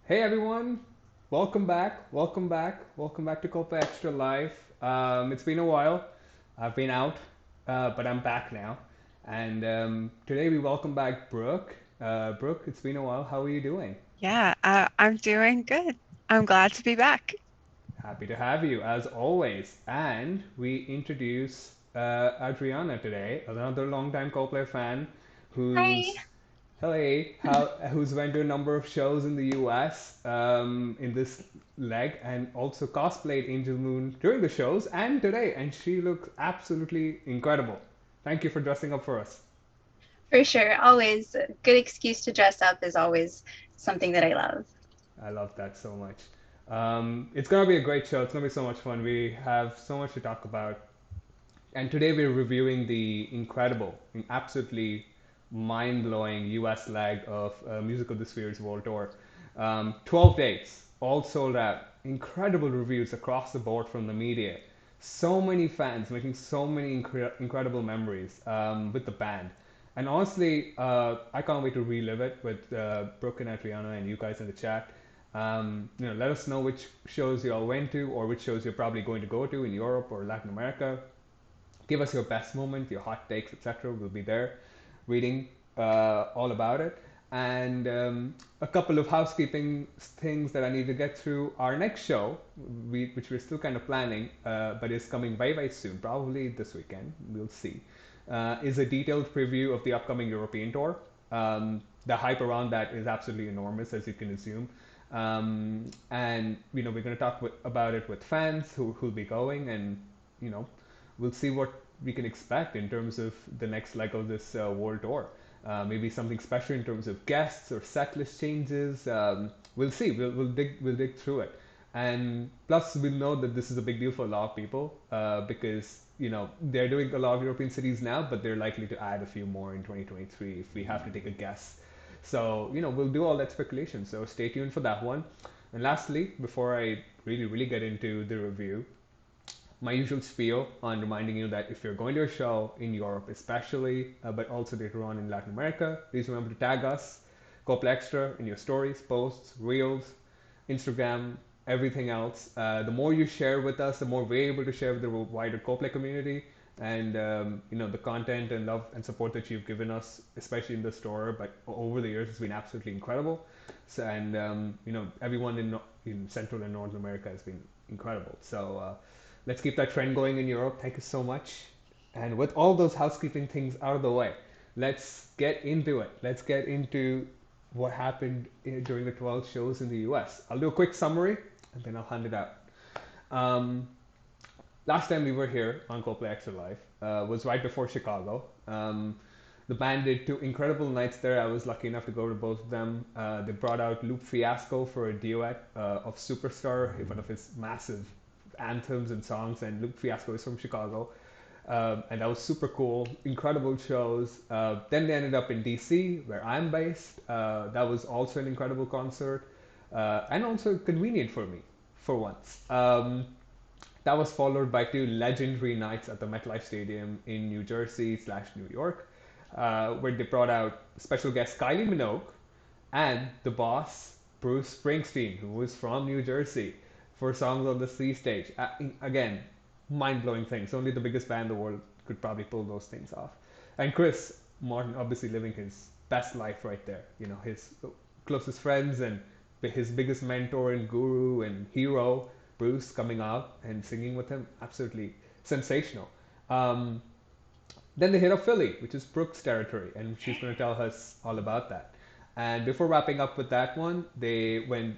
Hey everyone, welcome back to ColdplayXtra Live. It's been a while. I've been out, but I'm back now. And today we welcome back Brooke. Brooke, it's been a while. How are you doing? Yeah, I'm doing good. I'm glad to be back. Happy to have you as always. And we introduce Adriana today, another longtime Coldplay fan, Hi. who's who's went to a number of shows in the US in this leg and also cosplayed Angel Moon during the shows and today, and she looks absolutely incredible. Thank you for dressing up for us. For sure. Always a good excuse to dress up is always something that I love. I love that so much. It's gonna be a great show. It's gonna be so much fun. We have so much to talk about. And today we're reviewing the incredible, absolutely mind-blowing US leg of Music of the Spheres World Tour. 12 dates, all sold out. Incredible reviews across the board from the media. So many fans making so many incredible memories with the band. And honestly, I can't wait to relive it with Brooke and Adriana and you guys in the chat. Let us know which shows you all went to or which shows you're probably going to go to in Europe or Latin America. Give us your best moment, your hot takes, etc. We'll be there reading all about it. And a couple of housekeeping things that I need to get through. Our next show, which we're still kind of planning, but is coming very, very soon, probably this weekend, we'll see, is a detailed preview of the upcoming European tour. The hype around that is absolutely enormous, as you can assume. And we're going to talk about it with fans who'll be going, and you know we'll see what we can expect in terms of the next leg of this world tour. Maybe something special in terms of guests or set list changes. We'll see. We'll dig through it, and plus we'll know that this is a big deal for a lot of people because they're doing a lot of European cities now, but they're likely to add a few more in 2023 if we have to take a guess. So we'll do all that speculation. So stay tuned for that one. And lastly, before I really get into the review, my usual spiel on reminding you that if you're going to a show in Europe, especially, but also later on in Latin America, please remember to tag us, ColdplayXtra, in your stories, posts, reels, Instagram, everything else. The more you share with us, the more we're able to share with the wider Coldplay community. And the content and love and support that you've given us, especially in the store, but over the years, has been absolutely incredible. So, and everyone in Central and North America has been incredible. So let's keep that trend going in Europe. Thank you so much. And with all those housekeeping things out of the way, let's get into it. Let's get into what happened during the 12 shows in the US. I'll do a quick summary and then I'll hand it out. Um, Last time we were here on Coldplay Extra Live was right before Chicago. The band did two incredible nights there. I was lucky enough to go to both of them. They brought out Loop Fiasco for a duet of Superstar, one of his massive anthems and songs, and Loop Fiasco is from Chicago. And that was super cool, incredible shows. Then they ended up in DC, where I'm based. That was also an incredible concert, and also convenient for me, for once. That was followed by two legendary nights at the MetLife Stadium in New Jersey slash New York, where they brought out special guest Kylie Minogue and the boss Bruce Springsteen, who was from New Jersey, for songs on the sea stage. Again, mind blowing things. Only the biggest band in the world could probably pull those things off. And Chris Martin obviously living his best life right there. His closest friends and his biggest mentor and guru and hero, Bruce, coming out and singing with him. Absolutely sensational. Um, then they hit up Philly, which is Brooke's territory, and she's going to tell us all about that. And before wrapping up with that one, they went.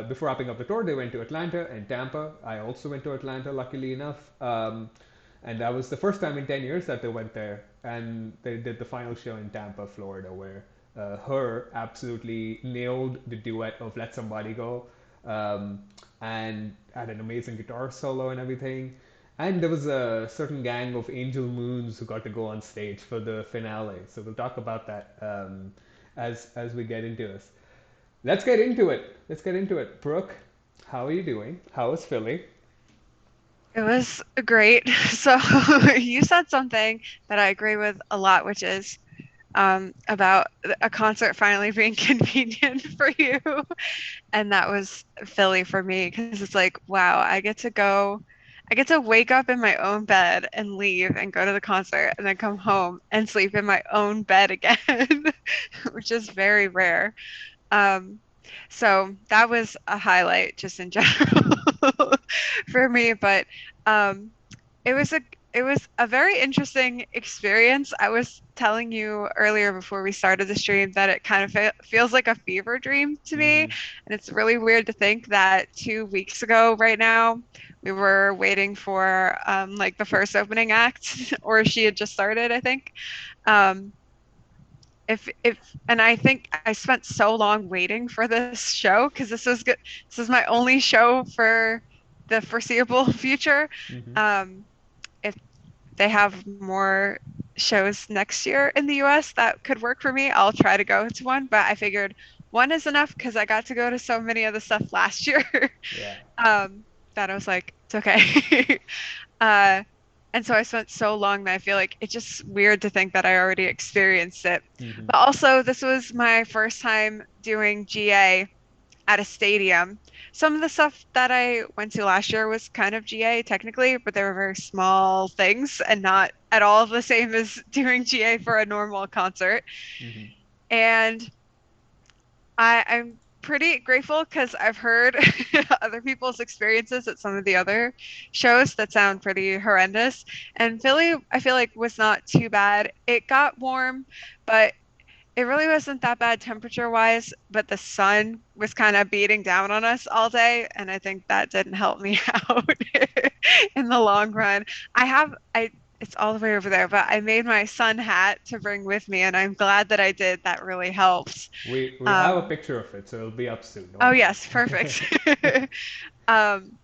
Before wrapping up the tour, they went to Atlanta and Tampa. I also went to Atlanta, luckily enough, and that was the first time in 10 years that they went there. And they did the final show in Tampa, Florida, where her absolutely nailed the duet of "Let Somebody Go," um, and had an amazing guitar solo and everything. And there was a certain gang of Angel Moons who got to go on stage for the finale. So we'll talk about that as we get into this. Let's get into it. Let's get into it. Brooke, how are you doing? How is Philly? It was great. So you said something that I agree with a lot, which is about a concert finally being convenient for you. And that was Philly for me because it's like, wow, I get to wake up in my own bed and leave and go to the concert and then come home and sleep in my own bed again, which is very rare. Um, so that was a highlight just in general for me, but um, it was a very interesting experience. I was telling you earlier before we started the stream that it kind of feels like a fever dream to me, Mm-hmm. and it's really weird to think that 2 weeks ago, right now, we were waiting for like the first opening act, or she had just started, I think. Um, if and I think I spent so long waiting for this show because this was good. This is my only show for the foreseeable future. Mm-hmm. Um, if they have more shows next year in the US that could work for me, I'll try to go to one. But I figured one is enough because I got to go to so many of the stuff last year. Yeah. um, that I was like, it's okay. uh, and so I spent so long that I feel like it's just weird to think that I already experienced it. Mm-hmm. But also, this was my first time doing GA at a stadium. Some of the stuff that I went to last year was kind of GA technically, but they were very small things and not at all the same as doing GA for a normal concert. Mm-hmm. And I'm pretty grateful because I've heard other people's experiences at some of the other shows that sound pretty horrendous. And Philly, I feel like, was not too bad. It got warm, but it really wasn't that bad temperature wise, but the sun was kind of beating down on us all day, and I think that didn't help me out in the long run. I it's all the way over there, but I made my sun hat to bring with me, and I'm glad that I did. That really helps. We have a Um, picture of it, so it'll be up soon. oh Don't worry. yes, perfect. um,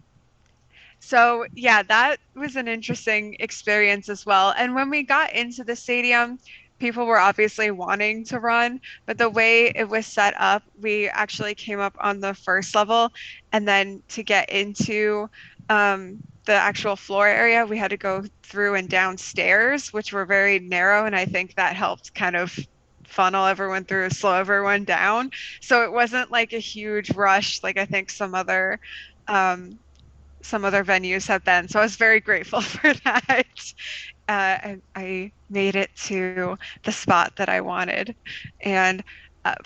so yeah, that was an interesting experience as well. And when we got into the stadium, people were obviously wanting to run, but the way it was set up, we actually came up on the first level, and then to get into the actual floor area, we had to go through and downstairs, which were very narrow, and I think that helped kind of funnel everyone through, slow everyone down. So it wasn't like a huge rush, like I think um, some other venues have been. So I was very grateful for that. I made it to the spot that I wanted. And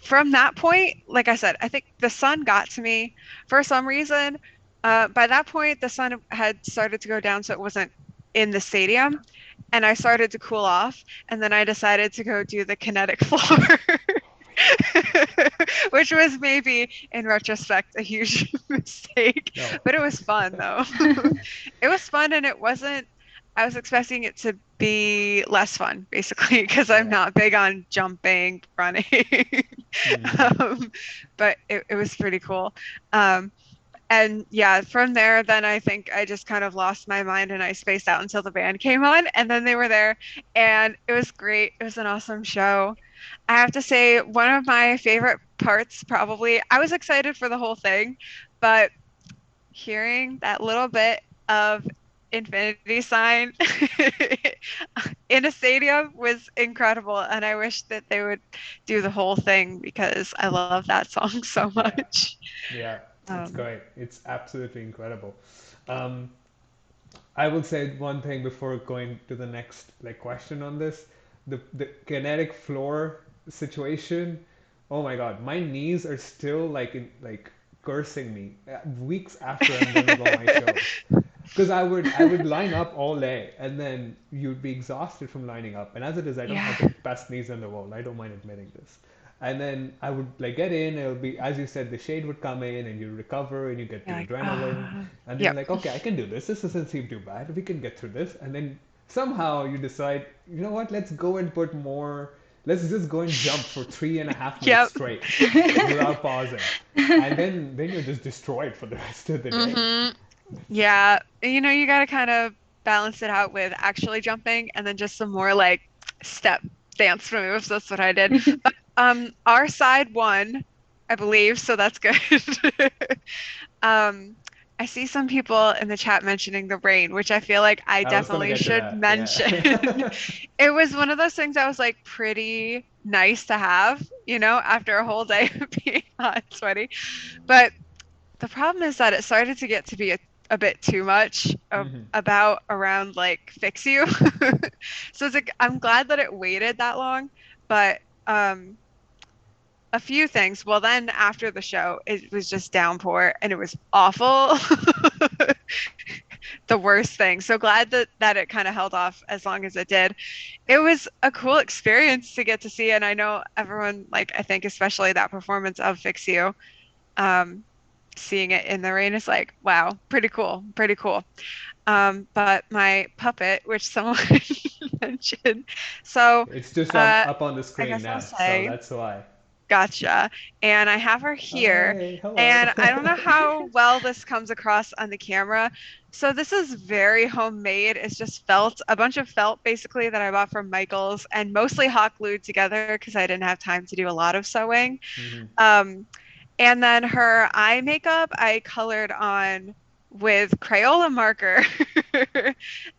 from that point, like I said, I think the sun got to me for some reason. By that point, the sun had started to go down, so it wasn't in the stadium. And I started to cool off. And then I decided to go do the kinetic floor. Which was maybe in retrospect a huge mistake, No. but it was fun though. It was fun, and it wasn't, I was expecting it to be less fun basically because I'm Yeah. not big on jumping, running. Mm-hmm. um, but it was pretty cool. Um, and yeah, from there, then I think I just kind of lost my mind and I spaced out until the band came on, and then they were there, and it was great. It was an awesome show. I have to say, one of my favorite parts, probably, I was excited for the whole thing, but hearing that little bit of Infinity Sign in a stadium was incredible. And I wish that they would do the whole thing because I love that song so Yeah. much. Yeah. It's Um, great. It's absolutely incredible. Um, I will say one thing before going to the next question on this. The kinetic floor situation. Oh my God, my knees are still cursing me weeks after I'm gonna go my shows. Because I would line up all day and then you'd be exhausted from lining up. And as it is, I don't yeah. have the best knees in the world. I don't mind admitting this. And then I would get in, it'll be, as you said, the shade would come in and you recover and you get You're the like, adrenaline. And then you're yep. like, okay, I can do this. This doesn't seem too bad. We can get through this. And then somehow you decide, you know what, let's go and put more, let's just go and jump for 3.5 minutes Yep. straight without pausing. And then you're just destroyed for the rest of the day. hmm Yeah. You got to kind of balance it out with actually jumping and then just some more like step dance moves. That's what I did. But our side won, I believe, so that's good. um I see some people in the chat mentioning the rain, which I feel like I I was gonna definitely get to should that. mention. Yeah. It was one of those things I was like pretty nice to have, after a whole day of being hot and sweaty. But the problem is that it started to get to be a bit too much Hmm. about around like fix you. So it's like I'm glad that it waited that long, but um a few things. Well, then after the show, it was just downpour and it was awful. The worst thing. So glad that it kind of held off as long as it did. It was a cool experience to get to see, and I know everyone like I think especially that performance of Fix You, um, seeing it in the rain is like, wow, pretty cool, pretty cool. But my puppet, which someone mentioned, so It's just uh, up on the I screen guess I'll now, so say. that's why. Gotcha. And I have her here. Hi, hello. And I don't know how well this comes across on the camera. So this is very homemade. It's just felt, a bunch of felt basically that I bought from Michael's and mostly hot glued together because I didn't have time to do a lot of sewing. Hmm. Um, and then her eye makeup, I colored on with Crayola marker.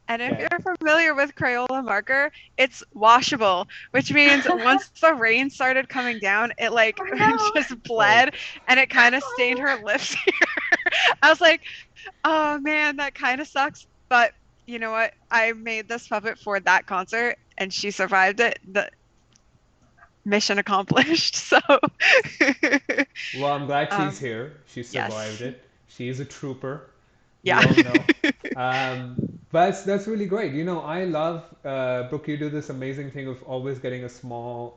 And if Okay. you're familiar with Crayola marker, it's washable, which means once the rain started coming down, it like Oh no. just Oh, bled and it kind of stained Oh, her lips here. I was like, oh man, that kind of sucks. But you know what? I made this puppet for that concert and she survived it. The mission accomplished. So, well, I'm glad she's um, here. She survived yes. it. She is a trooper. We Yeah. all know. But that's really great. I love Brooke. You do this amazing thing of always getting a small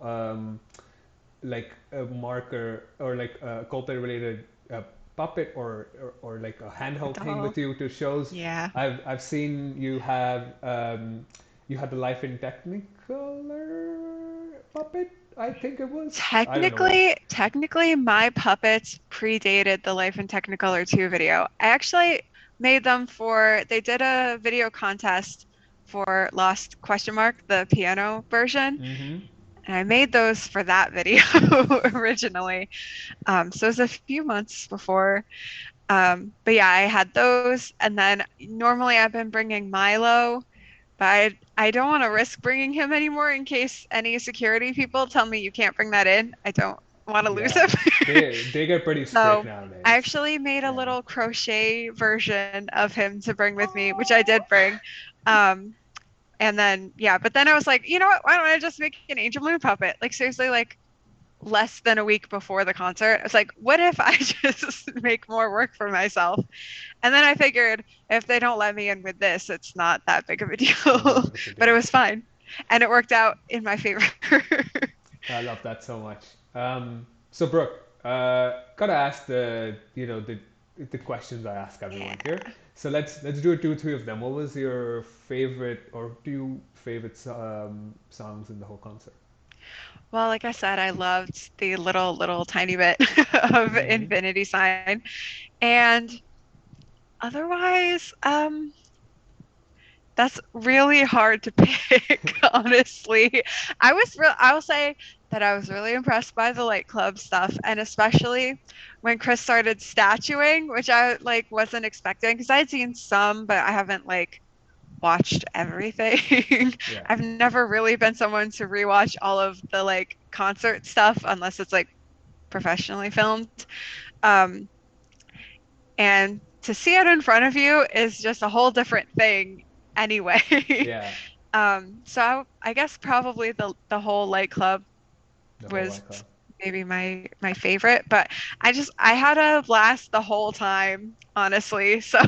like a marker or like a Coldplay related puppet or like a handheld thing Doll. with you to shows. Yeah. I've seen you have you had the Life in Technicolor puppet. I think it was. I don't know what. Technically, my puppets predated the Life in Technicolor 2 video. I actually made them they did a video contest for Lost question mark, the piano version, Mm-hmm. and I made those for that video originally. So it was a few months before. But yeah, I had those, and then normally I've been bringing Milo, but I don't want to risk bringing him anymore in case any security people tell me you can't bring that in. I don't want to lose Yeah, him. they get pretty strict So I nowadays. actually made a Yeah. little crochet version of him to bring with me, which I did bring. Um, and then yeah, but then I was like, you know what? Why don't I just make an Angel Moon puppet? Like seriously, like less than a week before the concert. I was like, what if I just make more work for myself? And then I figured if they don't let me in with this, it's not that big of a Not that deal. big of a But it deal. was fine. And it worked out in my favor. I love that so much. So Brooke, gotta ask the questions I ask Yeah. everyone here. So let's do two, three of them. What was your favorite or two favorite songs in the whole concert? Well, like I said, I loved the little tiny bit of Mm-hmm. infinity sign. And otherwise, that's really hard to pick, honestly. I will say that I was really impressed by the light club stuff, and especially when Chris started statuing, which I like wasn't expecting because I had seen some, but I haven't like watched everything. Yeah. I've never really been someone to rewatch all of the like concert stuff unless it's like professionally filmed. Um, and to see it in front of you is just a whole different thing anyway. Yeah. So I guess probably the whole light club The whole was icon. maybe my favorite, but I had a blast the whole time, honestly. So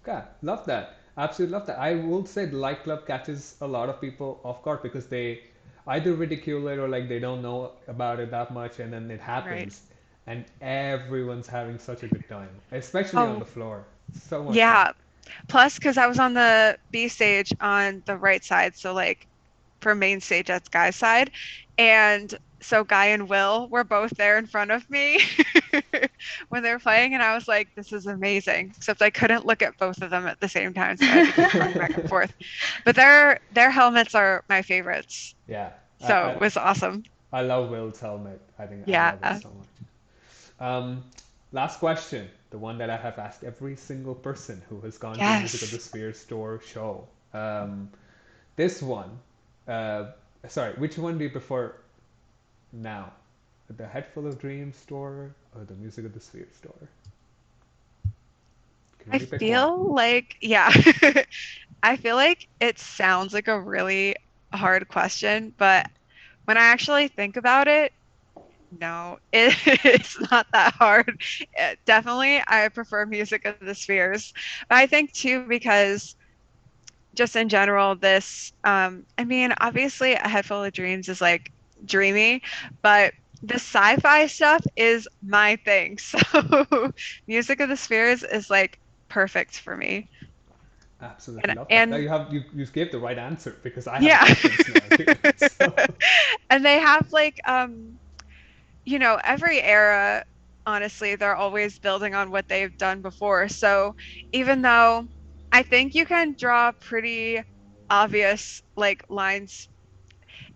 Okay, love that. Absolutely love that. I will say the Light Club catches a lot of people off guard because they either ridicule it or like they don't know about it that much, and then it right. happens, and everyone's having such a good time, especially on Oh the floor. So much fun. yeah. Plus, because I was on the B stage on the right side, so like for main stage, that's Guy's side. And so Guy and Will were both there in front of me when they were playing, and I was like, this is amazing. Except I couldn't look at both of them at the same time, so I had to keep going back and forth. But their helmets are my favorites. Yeah, I, So it I was awesome. I love Will's helmet. I think I Yeah. love it so much. Um, Last question. the one that I have asked every single person who has gone to Music of the Yes. Sphere store show. Um, this one, uh, sorry, which one do you prefer now? The Head Full of Dreams store or the Music of the Sphere store? Can I only pick one. feel like, yeah, I feel like it sounds like a really hard question, but when I actually think about it, no, it's not that hard. Definitely, I prefer Music of the Spheres. But I think too, because just in general, this, I mean, obviously, A Head Full of Dreams is like dreamy, but the sci-fi stuff is my thing. So Music of the Spheres is like perfect for me. Absolutely And love that. Now and you gave the right answer because I have a yeah. preference now too. So And they have like every era, honestly, they're always building on what they've done before. So even though I think you can draw pretty obvious like lines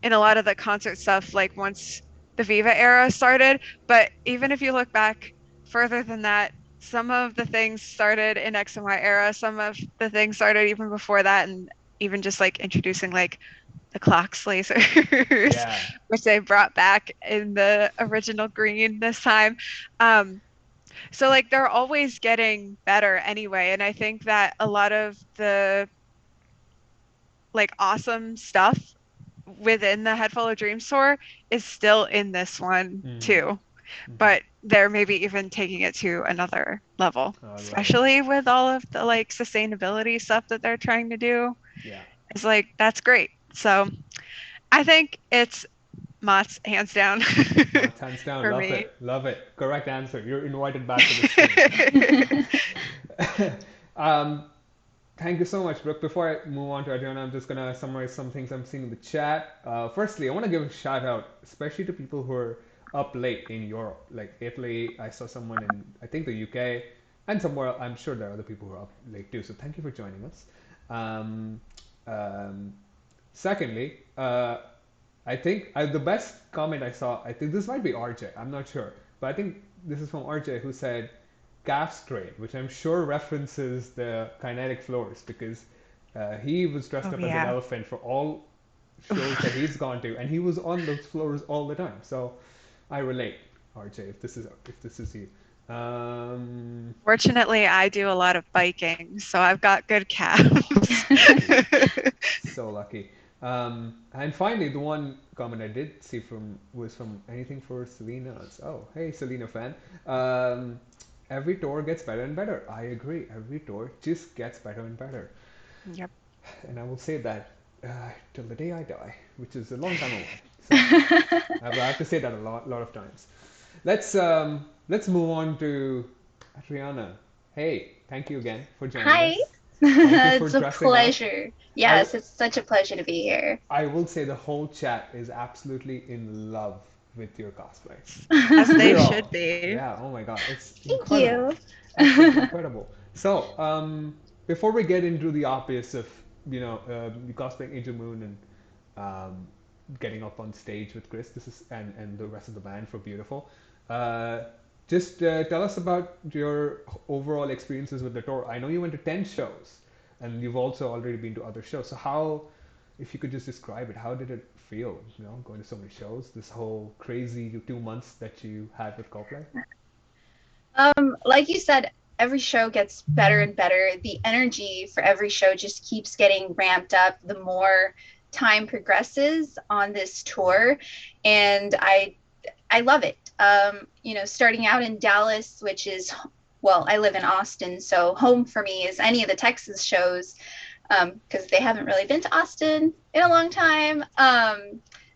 in a lot of the concert stuff, like once the Viva era started, but even if you look back further than that, some of the things started in X and Y era, some of the things started even before that, and even just like introducing like the clocks lasers, yeah, which they brought back in the original green this time. Um, so like they're always getting better anyway. And I think that a lot of the like awesome stuff within the Head Full of Dreams tour is still in this one mm-hmm. too. Mm-hmm. But they're maybe even taking it to another level, All right, especially with all of the like sustainability stuff that they're trying to do. yeah. It's like that's great. So I think it's Mott's hands down Mark, hands down, for love me. it, love it. Correct answer. You're invited back to the stream. um, Thank you so much, Brooke. Before I move on to Adriana, I'm just gonna summarize some things I'm seeing in the chat. Firstly, I want to give a shout out, especially to people who are up late in Europe, like Italy. I saw someone in, I think, the UK, and somewhere. I'm sure there are other people who are up late too. So thank you for joining us. Um, um, Secondly, I think the best comment I saw, I think this might be RJ, I'm not sure, but I think this is from RJ who said calf strain, which I'm sure references the kinetic floors because he was dressed Oh up as an yeah. elephant for all shows that he's gone to, and he was on those floors all the time. So I relate, RJ, if this is you. Um, Fortunately, I do a lot of biking, so I've got good calves. Lucky. So lucky. And finally, the one comment I did see from was from anything for Selena's. Oh, hey, Selena fan. Um, every tour gets better and better. I agree. Every tour just gets better and better. Yep. And I will say that till the day I die, which is a long time away. So I have to say that lot of times. Let's move on to Adriana. Hey, thank you again for joining Hi. us. Thank you for It's a dressing up. pleasure. I Yes, it's such a pleasure to be here. I will say the whole chat is absolutely in love with your cosplay. As they We're should all. be. Yeah, oh my god, it's Thank incredible. you. Absolutely incredible. So, before we get into the obvious of, you cosplaying Angel Moon and um, getting up on stage with Chris, and the rest of the band for Beautiful, uh, just tell us about your overall experiences with the tour. I know you went to 10 shows, and you've also already been to other shows. So how, if you could just describe it, how did it feel, going to so many shows, this whole crazy 2 months that you had with Coldplay? Like you said, every show gets better and better. The energy for every show just keeps getting ramped up the more time progresses on this tour, and I love it. Starting out in Dallas, which is, well, I live in Austin, so home for me is any of the Texas shows because they haven't really been to Austin in a long time.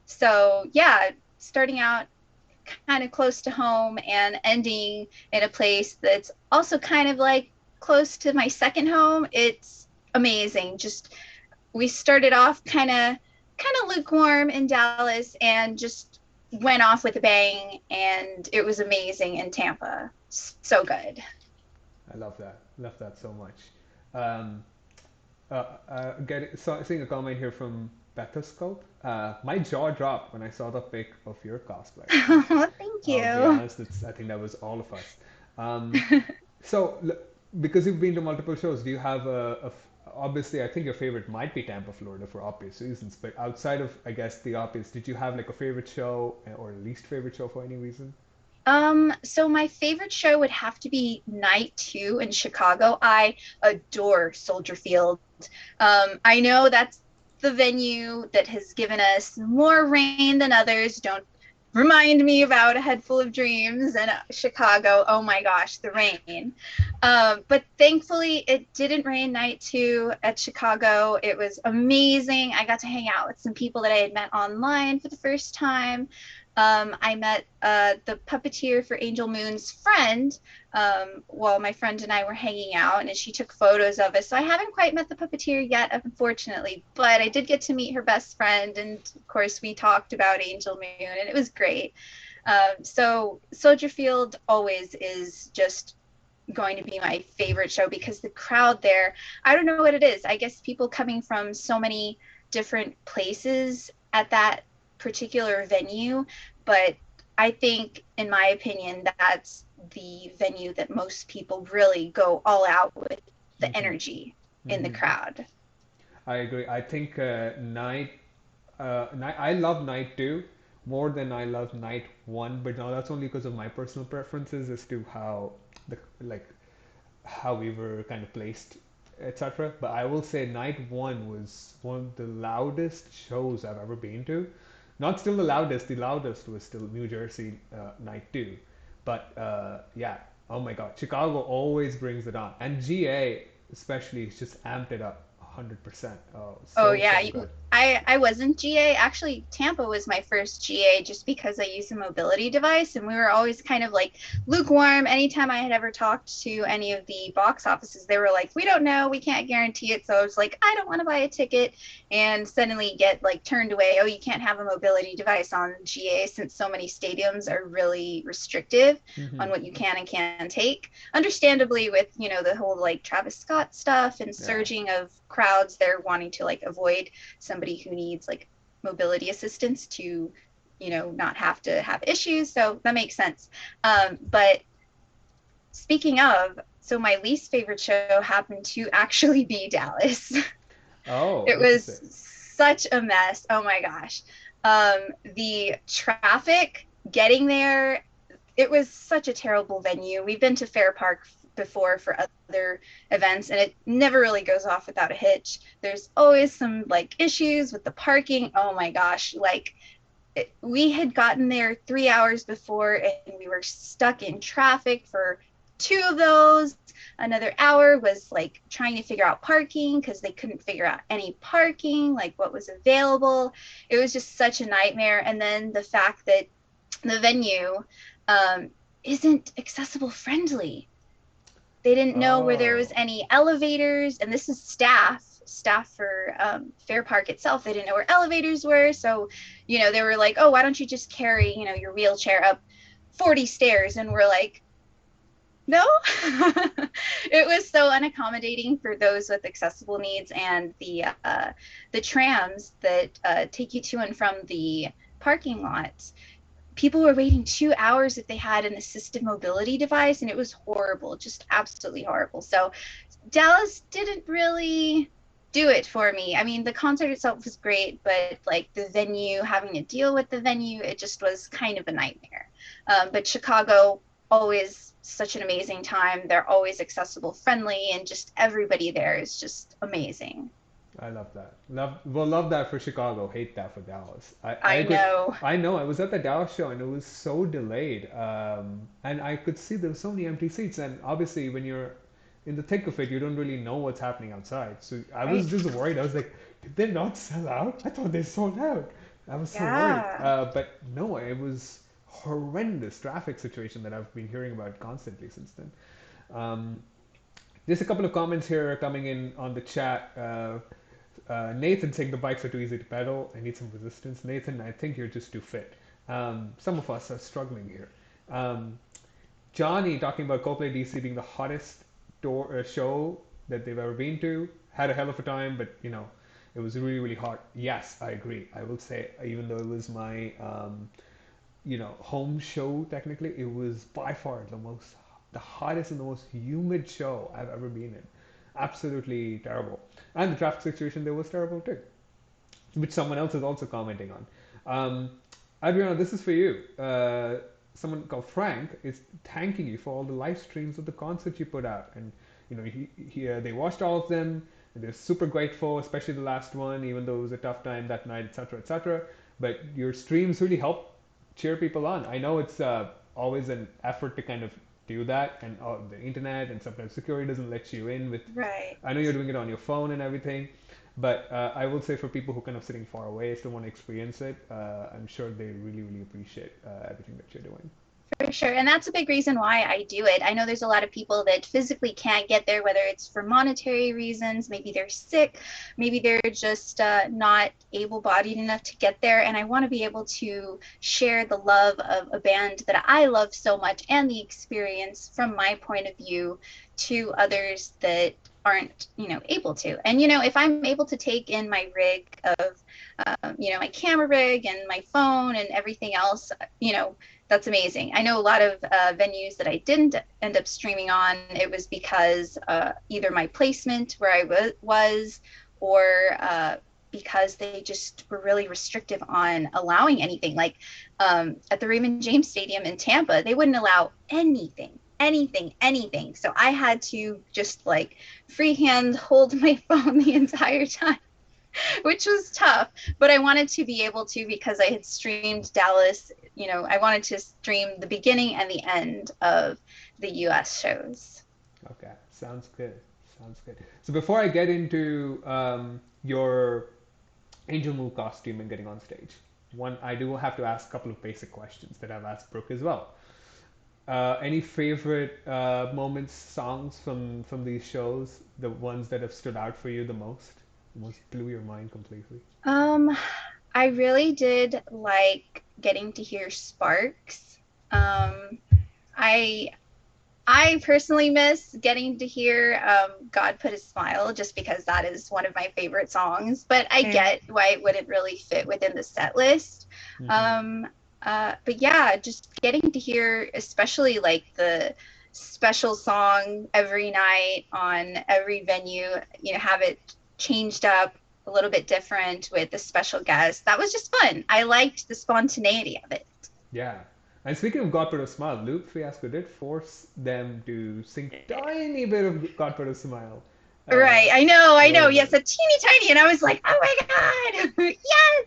So yeah, starting out kind of close to home and ending in a place that's also kind of like close to my second home. It's amazing. Just we started off kind of lukewarm in Dallas and just went off with a bang, and it was amazing in Tampa. So good. I love that. Love that so much. Um, Seeing a comment here from Bethoscope. My jaw dropped when I saw the pic of your cosplay. Thank I'll be you. honest, I think that was all of us. Um, So, because you've been to multiple shows, do you have obviously, I think your favorite might be Tampa, Florida for obvious reasons, but outside of, I guess, the obvious, did you have like a favorite show or least favorite show for any reason? So my favorite show would have to be Night 2 in Chicago. I adore Soldier Field. I know that's the venue that has given us more rain than others. Don't remind me about A Head Full of Dreams and Chicago. Oh my gosh, the rain. But thankfully, it didn't rain Night 2 at Chicago. It was amazing. I got to hang out with some people that I had met online for the first time. I met the puppeteer for Angel Moon's friend while my friend and I were hanging out, and she took photos of us. So I haven't quite met the puppeteer yet, unfortunately, but I did get to meet her best friend, and of course we talked about Angel Moon, and it was great. So Soldier Field always is just going to be my favorite show because the crowd there, I don't know what it is. I guess people coming from so many different places at that particular venue, but I think, in my opinion, that's the venue that most people really go all out with the Hmm. energy in the Hmm. crowd. I agree. I think I love night two more than I love night one, but now that's only because of my personal preferences as to how the like how we were kind of placed, etc. But I will say night one was one of the loudest shows I've ever been to. Not still the loudest. The loudest was still New Jersey night two. But yeah, oh my God, Chicago always brings it on, and GA especially is just amped it up 100%. Oh, Oh so yeah, so good. I wasn't GA. Actually, Tampa was my first GA just because I used a mobility device, and we were always kind of like lukewarm. Anytime I had ever talked to any of the box offices, they were like, "We don't know, we can't guarantee it." So I was like, "I don't want to buy a ticket," and suddenly get like turned away. Oh, you can't have a mobility device on GA since so many stadiums are really restrictive Hmm. on what you can and can't take. Understandably, with the whole like Travis Scott stuff and Yeah, surging of crowds, they're wanting to like avoid somebody who needs like mobility assistance to not have to have issues, so that makes sense. But speaking of, so my least favorite show happened to actually be Dallas. oh, It interesting. was such a mess. Oh my gosh. The traffic getting there, it was such a terrible venue. We've been to Fair Park before for other events, and it never really goes off without a hitch. There's always some like issues with the parking. Oh my gosh, like we had gotten there 3 hours before, and we were stuck in traffic for two of those. Another hour was like trying to figure out parking because they couldn't figure out any parking, like what was available. It was just such a nightmare. And then the fact that the venue um, isn't accessible friendly. They didn't know where there was Oh, any elevators, and this is staff for Fair Park itself. They didn't know where elevators were, so they were like, "Oh, why don't you just carry your wheelchair up 40 stairs?" And we're like, "No." It was so unaccommodating for those with accessible needs, and the trams that take you to and from the parking lots, people were waiting 2 hours if they had an assisted mobility device, and it was horrible, just absolutely horrible. So Dallas didn't really do it for me. I mean, the concert itself was great, but like the venue, having to deal with the venue, it just was kind of a nightmare. But Chicago, always such an amazing time. They're always accessible, friendly, and just everybody there is just amazing. I love that. Love that for Chicago. Hate that for Dallas. I I agree. know. I know. I was at the Dallas show and it was so delayed. And I could see there were so many empty seats. And obviously, when you're in the thick of it, you don't really know what's happening outside. So I was Right. just worried. I was like, did they not sell out? I thought they sold out. I was so worried. Yeah. But no, it was horrendous traffic situation that I've been hearing about constantly since then. Um, just a couple of comments here coming in on the chat. Nathan saying the bikes are too easy to pedal. I need some resistance. Nathan, I think you're just too fit. Some of us are struggling here. Um, Johnny talking about Coldplay DC being the hottest show that they've ever been to. Had a hell of a time, but it was really really hot. Yes, I agree. I will say, even though it was my home show technically, it was by far the hottest and the most humid show I've ever been in. Absolutely terrible. And the traffic situation there was terrible too, which someone else is also commenting on. Um, Adriana, this is for you. Someone called Frank is thanking you for all the live streams of the concerts you put out, and they watched all of them. And they're super grateful, especially the last one, even though it was a tough time that night, etc., etc. But your streams really help cheer people on. I know it's always an effort to kind of do that, and the internet and sometimes security doesn't let you in with. Right. I know you're doing it on your phone and everything, but I will say for people who kind of sitting far away still want to experience it, I'm sure they really, really appreciate everything that you're doing. For sure. And that's a big reason why I do it. I know there's a lot of people that physically can't get there, whether it's for monetary reasons, maybe they're sick, maybe they're just not able-bodied enough to get there. And I want to be able to share the love of a band that I love so much and the experience from my point of view to others that aren't, able to. And, if I'm able to take in my rig of, my camera rig and my phone and everything else, that's amazing. I know a lot of venues that I didn't end up streaming on. It was because either my placement where I was or because they just were really restrictive on allowing anything. Like at the Raymond James Stadium in Tampa, they wouldn't allow anything. So I had to just like freehand hold my phone the entire time, which was tough, but I wanted to be able to because I had streamed Dallas. I wanted to stream the beginning and the end of the US shows. Okay, sounds good. So before I get into your Angel Move costume and getting on stage, I do have to ask a couple of basic questions that I've asked Brooke as well. Any favorite moments, songs from these shows? The ones that have stood out for you the most blew your mind completely? I really did like getting to hear Sparks. I personally miss getting to hear God Put a Smile just because that is one of my favorite songs, but I get why it wouldn't really fit within the set list. Mm-hmm. But yeah, just getting to hear especially like the special song every night on every venue, have it changed up a little bit different with a special guest. That was just fun. I liked the spontaneity of it. Yeah. And speaking of God Put a Smile, Luke Fiasco did force them to sing a tiny bit of God Put a Smile. Right. I know. Yes, a teeny tiny. And I was like, oh my God. Yes.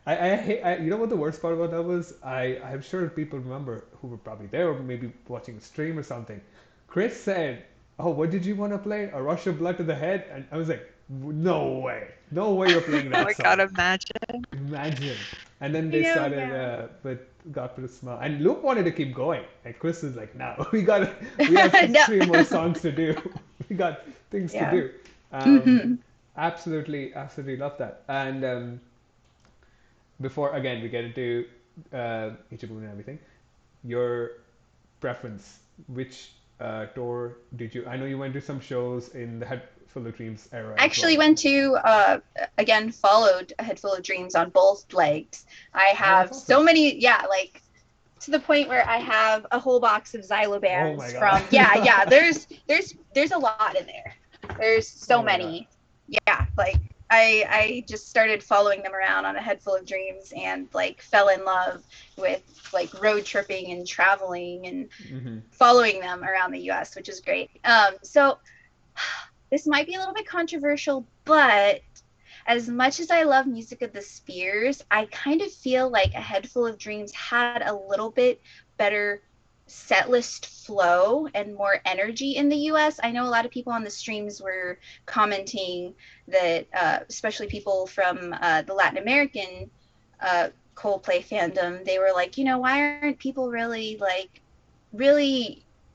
I hate, you know what the worst part about that was? I'm sure people remember who were probably there or maybe watching a stream or something. Chris said, oh, what did you want to play? A Rush of Blood to the Head? And I was like, no way you're playing that song. Oh my God, imagine. And then they started with God Put a Smile. And Luke wanted to keep going. And Chris was like, no, we have 3 more songs to do. We got things to do. Absolutely love that. And before, again, we get into Ichibu and everything, your preference, which tour did you, I know you went to some shows in the Head Full of Dreams era. I actually went to, followed A Head Full of Dreams on both legs. I have so many, to the point where I have a whole box of Xylo bands from, there's a lot in there. There's so many. Yeah, I just started following them around on A Head Full of Dreams and fell in love with road tripping and traveling and following them around the US, which is great. So this might be a little bit controversial, but as much as I love Music of the Spheres, I kind of feel like A Head Full of Dreams had a little bit better set list flow and more energy in the US. I know a lot of people on the streams were commenting that, especially people from the Latin American Coldplay fandom, they were like, why aren't people really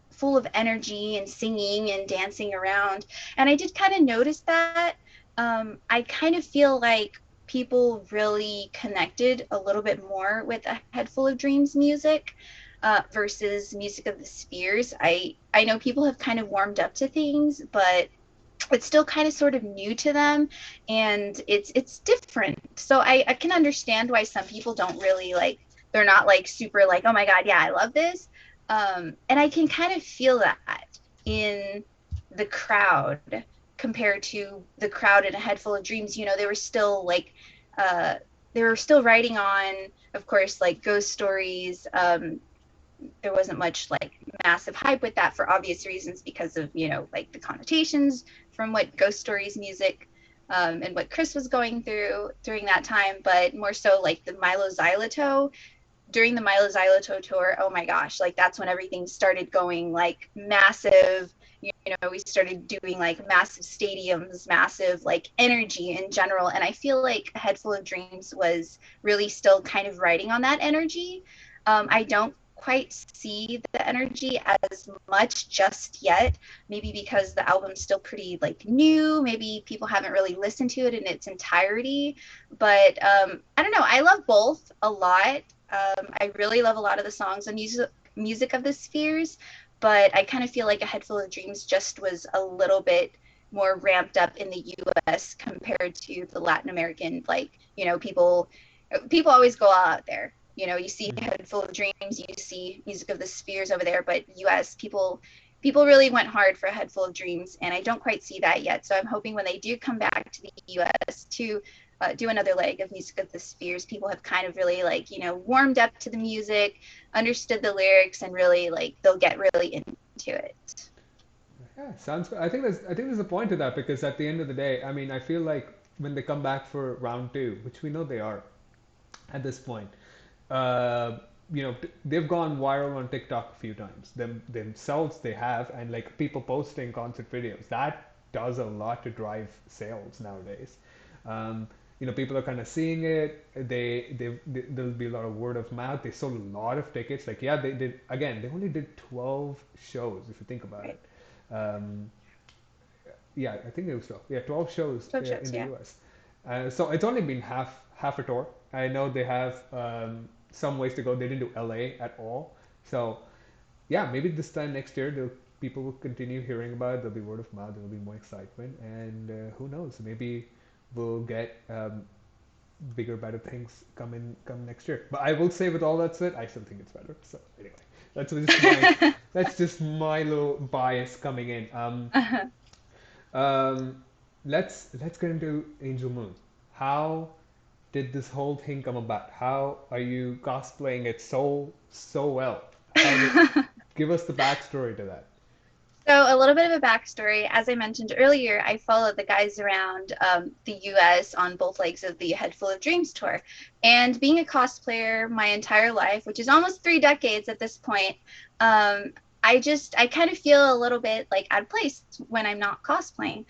full of energy and singing and dancing around? And I did kind of notice that. I kind of feel like people really connected a little bit more with A Head Full of Dreams music versus Music of the Spheres. I know people have kind of warmed up to things, but it's still kind of sort of new to them, and it's different. So I can understand why some people don't really they're not super oh my God, yeah, I love this. And I can kind of feel that in the crowd compared to the crowd in A Head Full of Dreams. You know, they were still like, uh, they were still writing on, of course, like ghost stories. There wasn't much like massive hype with that for obvious reasons because of, you know, like the connotations from what ghost stories music and what Chris was going through during that time, but more so like the Milo Xyloto during the Milo Xyloto tour. Oh my gosh, like that's when everything started going like massive. You know, we started doing like massive stadiums, massive like energy in general. And I feel like A Head Full of Dreams was really still kind of riding on that energy. I don't quite see the energy as much just yet, maybe because the album's still pretty like new, maybe people haven't really listened to it in its entirety, but I don't know, I love both a lot. I really love a lot of the songs on music of the Spheres, but I kind of feel like A Head Full of Dreams just was a little bit more ramped up in the US compared to the Latin American, like, you know, people always go all out there. You know, you see A Head Full of Dreams, you see Music of the Spheres over there, but US people really went hard for A Head Full of Dreams, and I don't quite see that yet. So I'm hoping when they do come back to the US to do another leg of Music of the Spheres, people have kind of really like, you know, warmed up to the music, understood the lyrics, and really like they'll get really into it. Yeah, sounds good. I think there's a point to that because at the end of the day, I mean, I feel like when they come back for round two, which we know they are at this point, uh, they've gone viral on TikTok a few times. Themselves, they have, and like people posting concert videos. That does a lot to drive sales nowadays. Um, People are kind of seeing it. There'll be a lot of word of mouth. They sold a lot of tickets. Like, yeah, they did. Again, they only did 12 shows if you think about Right. it. Um, yeah, I think it was 12. Yeah, 12 shows Talk shows, in the yeah. US. So it's only been half a tour. I know they have some ways to go. They didn't do LA at all. So yeah, maybe this time next year, people will continue hearing about it. There'll be word of mouth. There'll be more excitement, and who knows? Maybe we'll get bigger, better things come next year. But I will say, with all that said, I still think it's better. So anyway, that's just my that's just my little bias coming in. Um, let's get into Angel Moon. How did this whole thing come about? How are you cosplaying it so well? How did Give us the backstory to that. So, a little bit of a backstory. As I mentioned earlier, I followed the guys around the US on both legs of the Head Full of Dreams tour. And being a cosplayer my entire life, which is almost 3 decades at this point, um, I kind of feel a little bit like out of place when I'm not cosplaying.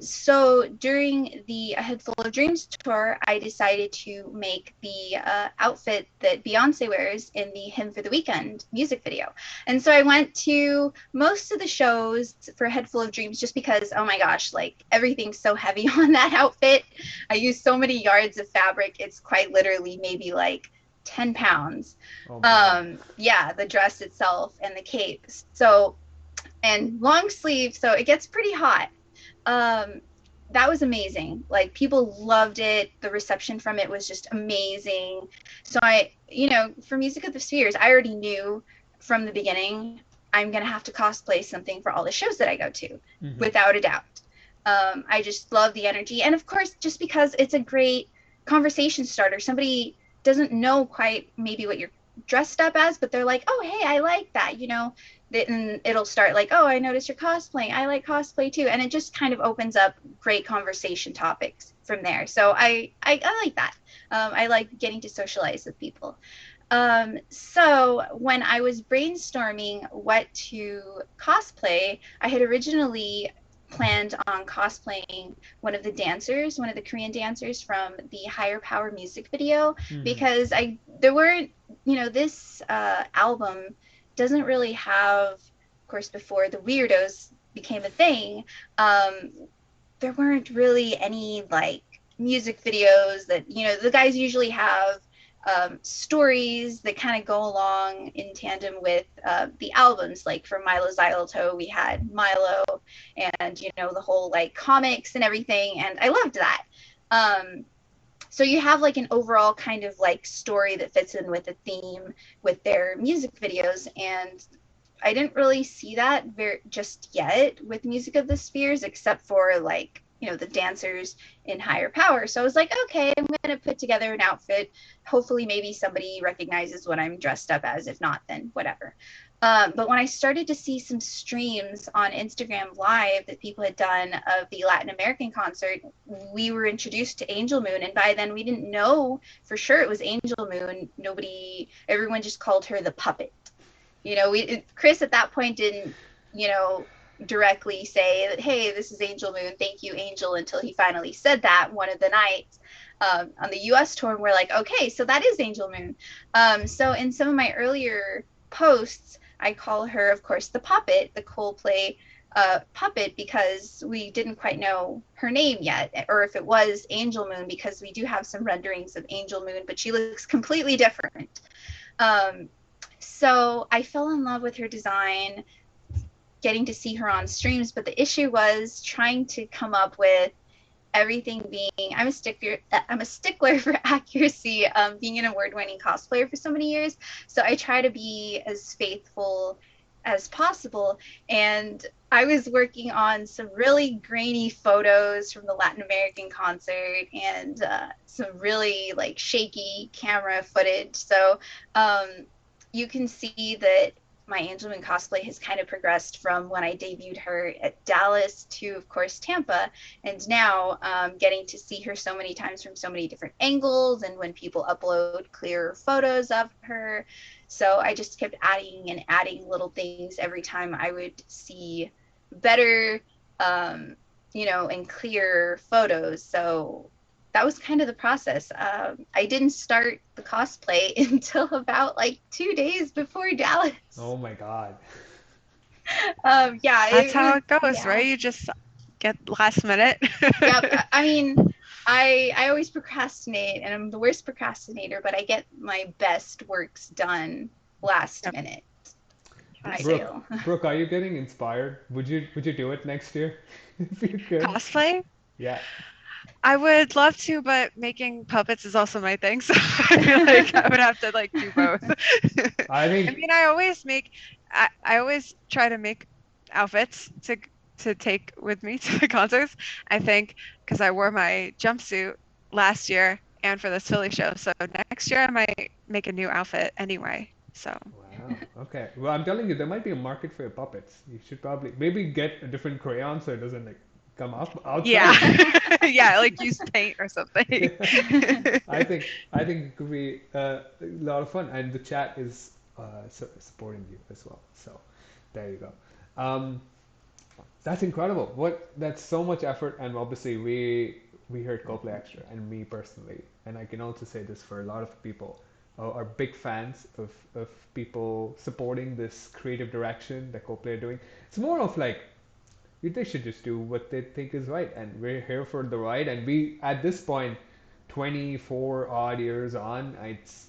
So during the A Head Full of Dreams tour, I decided to make the outfit that Beyonce wears in the Hymn for the Weekend music video. And so I went to most of the shows for Head Full of Dreams just because, oh my gosh, like everything's so heavy on that outfit. I use so many yards of fabric. It's quite literally maybe like 10 pounds. Oh my god. Yeah, the dress itself and the cape. So, and long sleeve. So it gets pretty hot. Um, that was amazing. Like people loved it. The reception from it was just amazing. So for Music of the Spheres, I already knew from the beginning I'm gonna have to cosplay something for all the shows that I go to, Hmm. without a doubt. I just love the energy, and of course, just because it's a great conversation starter. Somebody doesn't know quite maybe what you're dressed up as, but they're like, "Oh, hey, I like that," and it'll start like, "Oh, I noticed you're cosplaying. I like cosplay too," and it just kind of opens up great conversation topics from there. So I like that. I like getting to socialize with people. So when I was brainstorming what to cosplay, I had originally planned on cosplaying one of the Korean dancers from the Higher Power music video, Hmm. because there weren't, this album doesn't really have, of course, before the weirdos became a thing, um, there weren't really any like music videos that, the guys usually have stories that kind of go along in tandem with the albums. Like for Milo Xyloto, we had Milo and, the whole like comics and everything. And I loved that. Um, So you have like an overall kind of like story that fits in with a theme with their music videos. And I didn't really see that just yet with Music of the Spheres, except for like, the dancers in Higher Power. So I was like, okay, I'm going to put together an outfit. Hopefully, maybe somebody recognizes what I'm dressed up as. If not, then whatever. But when I started to see some streams on Instagram Live that people had done of the Latin American concert, we were introduced to Angel Moon. And by then, we didn't know for sure it was Angel Moon. Everyone just called her the puppet. Chris at that point didn't, you know, directly say that, hey, this is Angel Moon, thank you, Angel, until he finally said that one of the nights on the US tour. And we're like, okay, so that is Angel Moon. So in some of my earlier posts, I call her, of course, the puppet, the Coldplay puppet, because we didn't quite know her name yet, or if it was Angel Moon, because we do have some renderings of Angel Moon, but she looks completely different. So I fell in love with her design, getting to see her on streams. But the issue was trying to come up with everything being. I'm a stickler for accuracy. Being an award-winning cosplayer for so many years, so I try to be as faithful as possible. And I was working on some really grainy photos from the Latin American concert and some really like shaky camera footage. So you can see that my Angel Moon cosplay has kind of progressed from when I debuted her at Dallas to, of course, Tampa, and now getting to see her so many times from so many different angles, and when people upload clear photos of her. So I just kept adding and adding little things every time I would see better, and clear photos. So that was kind of the process. I didn't start the cosplay until about like 2 days before Dallas. Oh my God. Yeah, That's it how was. it goes, Yeah, right? You just get last minute. yep. I mean, I always procrastinate, and I'm the worst procrastinator, but I get my best works done last Yep. minute. I Yes. Brooke, feel. Brooke, are you getting inspired? Would you do it next year if you could? Cosplay? Yeah. I would love to, but making puppets is also my thing, so I feel like I would have to like do both. I I think mean, I always try to make outfits to take with me to the concerts. I think because I wore my jumpsuit last year and for this Philly show, so next year I might make a new outfit anyway. So wow. Okay. Well, I'm telling you, there might be a market for your puppets. You should probably maybe get a different crayon so it doesn't like come up yeah, outside. yeah, like use paint or something. I think it could be a lot of fun, and the chat is supporting you as well. So there you go. Um, that's incredible. That's so much effort, and obviously we here at ColdplayXtra, and me personally, and I can also say this for a lot of people, are big fans of people supporting this creative direction that Coldplay are doing. It's more of like they should just do what they think is right, and we're here for the ride. And we at this point, 24 odd years on, it's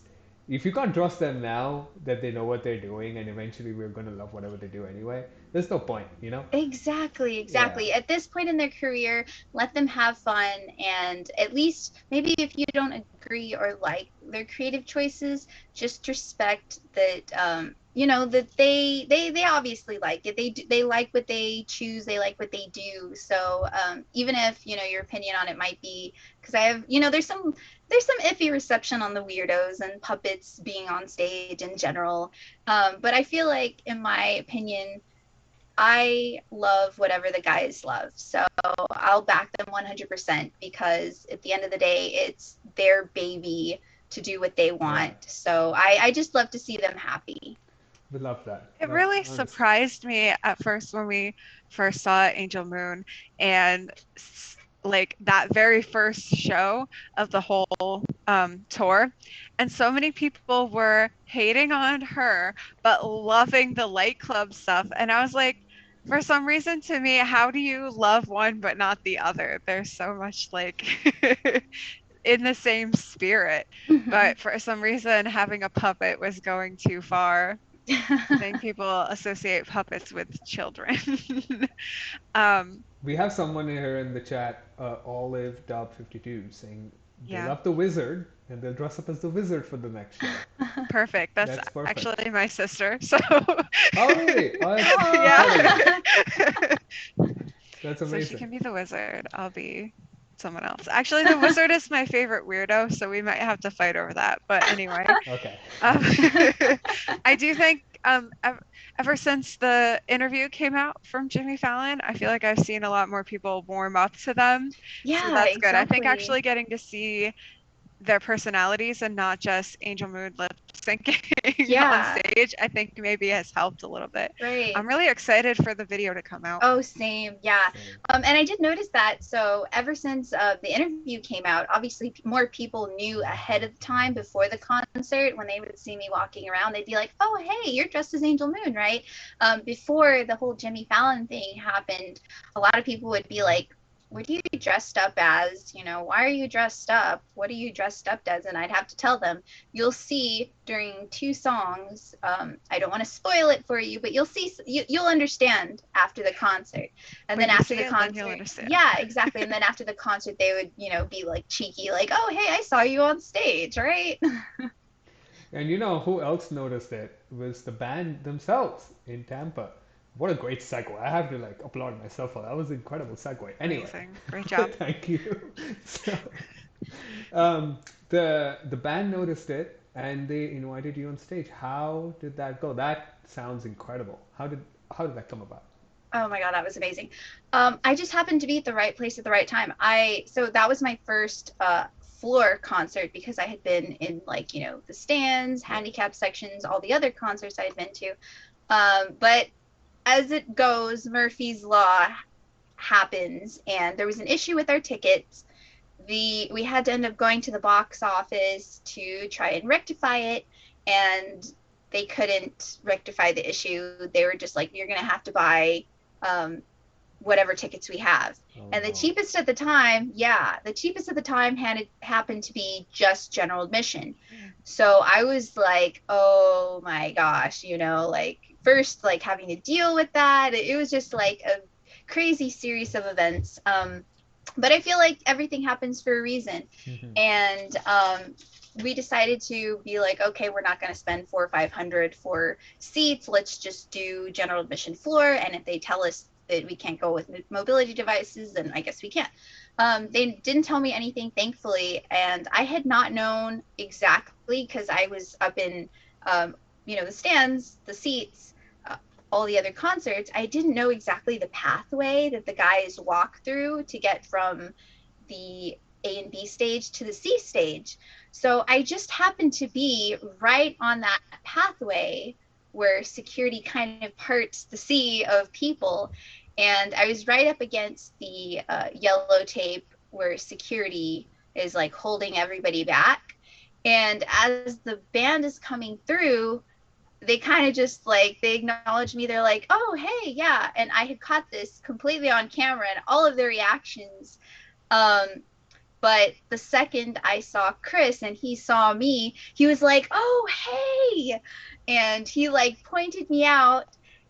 if you can't trust them now that they know what they're doing, and eventually we're gonna love whatever they do anyway. There's no point, you know? Exactly, Yeah. exactly. At this point in their career, let them have fun, and at least maybe if you don't agree or like their creative choices, just respect that that they obviously like it. They like what they choose, they like what they do. So even if, your opinion on it might be, because I have, there's some iffy reception on the weirdos and puppets being on stage in general. But I feel like, in my opinion, I love whatever the guys love. So I'll back them 100% because at the end of the day, it's their baby to do what they Yeah. want. So I just love to see them happy. We love that. It No, really honest. surprised me at first when we first saw Angel Moon and like that very first show of the whole tour. And so many people were hating on her, but loving the Light Club stuff. And I was like, for some reason to me, how do you love one but not the other? There's so much like in the same spirit. But for some reason, having a puppet was going too far. I think people associate puppets with children. um, We have someone here in the chat, Olive Dub 52, saying They Yeah. love the wizard, and they'll dress up as the wizard for the next show. Perfect. That's That's perfect. actually my sister. So Oh, really? Oh, that's incredible. yeah. That's So she amazing. can be the wizard. I'll be someone else. Actually, the wizard is my favorite weirdo, so we might have to fight over that. But anyway, Okay. um, I do think ever since the interview came out from Jimmy Fallon, I feel like I've seen a lot more people warm up to them. So Yeah, that's good. I think exactly. actually getting to see their personalities and not just Angel Moon lip syncing on Yeah, stage, I think maybe has helped a little bit. right. I'm really excited for the video to come out. Oh, same. Yeah. Same. And I did notice that. So ever since the interview came out, obviously more people knew ahead of time before the concert. When they would see me walking around, they'd be like, "Oh, hey, you're dressed as Angel Moon, right?" Before the whole Jimmy Fallon thing happened, a lot of people would be like, "What are you dressed up as? You know, why are you dressed up? What are you dressed up as?" And I'd have to tell them, you'll see during two songs. I don't want to spoil it for you, but you'll see, you'll understand after the concert. And When then you after see the it, then you'll concert, understand. yeah, exactly. And then after the concert, they would, be like cheeky, like, "Oh, hey, I saw you on stage, right?" And you know who else noticed it was the band themselves in Tampa. What a great segue. I have to like applaud myself for that. That was an incredible segue. Anyway, Amazing. Great job. thank you. So, um, the band noticed it and they invited you on stage. How did that go? That sounds incredible. How did that come about? Oh my God, that was amazing. I just happened to be at the right place at the right time. So that was my first floor concert because I had been in, like, the stands, handicap sections, all the other concerts I had been to. But as it goes, Murphy's Law happens, and there was an issue with our tickets. We had to end up going to the box office to try and rectify it, and they couldn't rectify the issue. They were just like, "You're gonna have to buy um, whatever tickets we have." Oh And the no. cheapest at the time, yeah, the cheapest at the time happened to be just general admission. So I was like, "Oh my gosh," like first, like having to deal with that. It was just like a crazy series of events. But I feel like everything happens for a reason. Mhm. And we decided to be like, okay, we're not going to spend 400 or 500 for seats. Let's just do general admission floor. And if they tell us that we can't go with mobility devices, then I guess we can't. They didn't tell me anything, thankfully. And I had not known exactly because I was up in, the stands, the seats, all the other concerts. I didn't know exactly the pathway that the guys walk through to get from the A and B stage to the C stage. So I just happened to be right on that pathway where security kind of parts the sea of people. And I was right up against the yellow tape where security is like holding everybody back. And as the band is coming through, they kind of just like, they acknowledged me. They're like, "Oh, hey, yeah." And I had caught this completely on camera and all of their reactions. Um, but the second I saw Chris and he saw me, he was like, "Oh, hey." And he like pointed me out,